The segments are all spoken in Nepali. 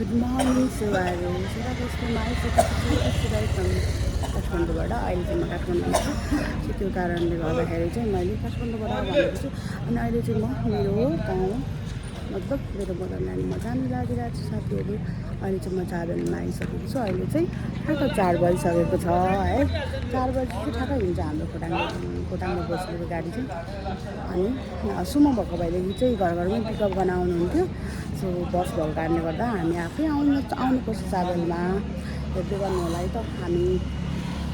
गुड मर्निङ सुवाहरू सुवाको स्कुलमा आइसकेपछि एकदम काठमाडौँबाट अहिले चाहिँ म काठमाडौँमा छु सो त्यो कारणले गर्दाखेरि चाहिँ मैले काठमाडौँबाट भनेको छु अनि अहिले चाहिँ म मेरो गाउँ मतलब मेरो मदन नानीमा जानु लागिरहेको छु साथीहरू अहिले चाहिँ म चाबेलमा आइसकेको छु अहिले चाहिँ ठ्याक्क 4 बजिसकेको छ है 4 बजी चाहिँ ठ्याक्कै हुन्छ हाम्रो खोटाङमा बसेको गाडी चाहिँ अनि सुमो भएको भएदेखि चाहिँ घर घरमै पिकअप गर्न आउनुहुन्थ्यो सो बस भएको कारणले गर्दा हामी आफै आउनुपर्छ चाबेलमा हेर्दै गर्नु होला है त हामी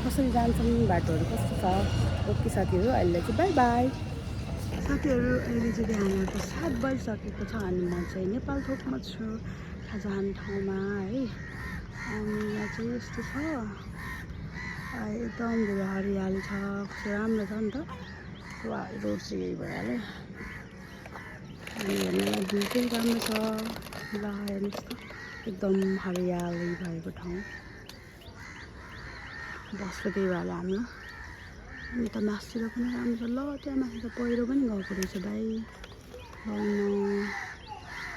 कसरी जान्छौँ बाटोहरू कस्तो छ ओके साथीहरू अहिले चाहिँ बाई बाई साथीहरू अहिले चाहिँ हाम्रो त 7 बजिसकेको छ अनि म चाहिँ नेपाल थोकमा छु खाजाहान ठाउँमा है अनि यहाँ चाहिँ यस्तो छ एकदम धेरै हरियाली छ कस्तो राम्रो छ नि त रोड चाहिँ यही भइहाल्यो अनि हेर्नलाई भ्यू चाहिँ राम्रो छ ल हेर्नुहोस् त एकदम हरियाली भएको ठाउँ बस्नु त्यही भएर हाम्रो अनि त मासतिर पनि राम्रो छ ल त्यहाँ माथि त पहिरो पनि गएको रहेछ भाइ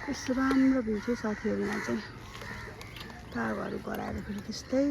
कस्तो राम्रो भ्यू छ साथीहरू यहाँ चाहिँ कागहरू गराएर फेरि त्यस्तै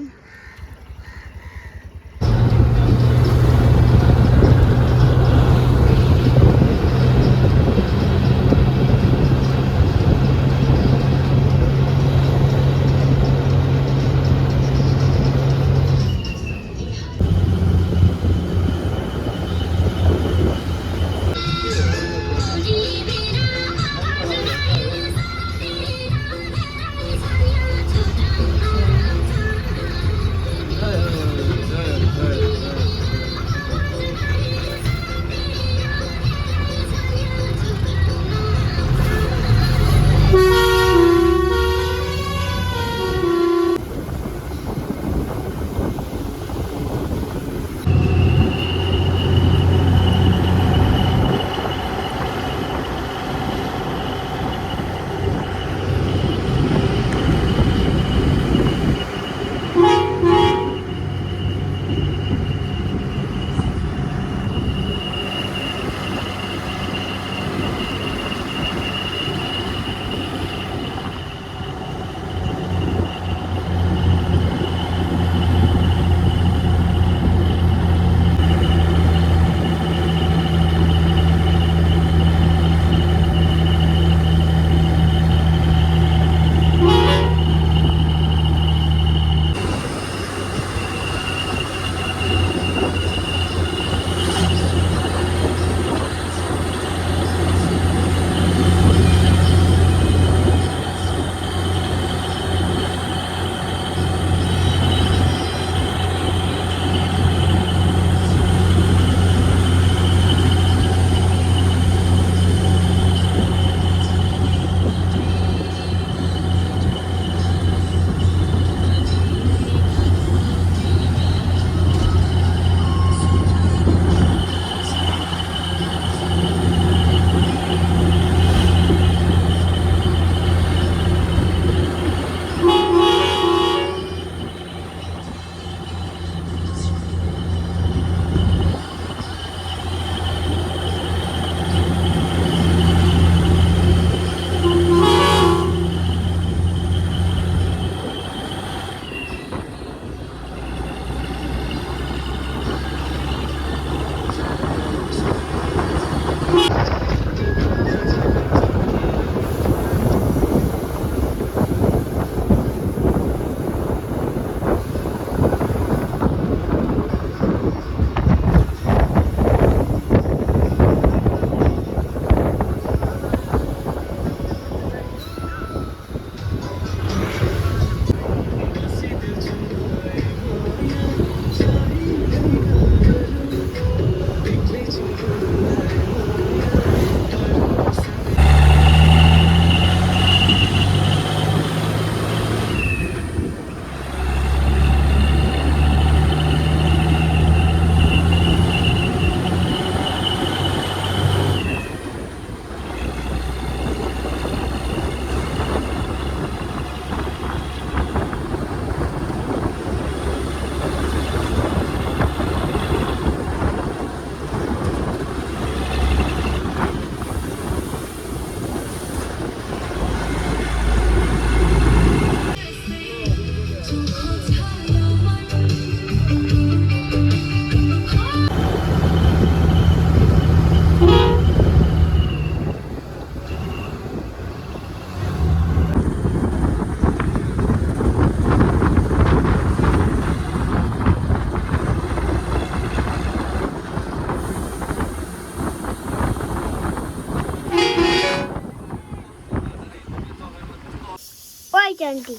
चन्टी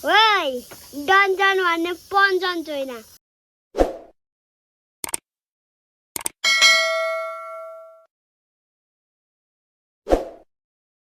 ओइ डन्जन भन्ने पन्जन छैन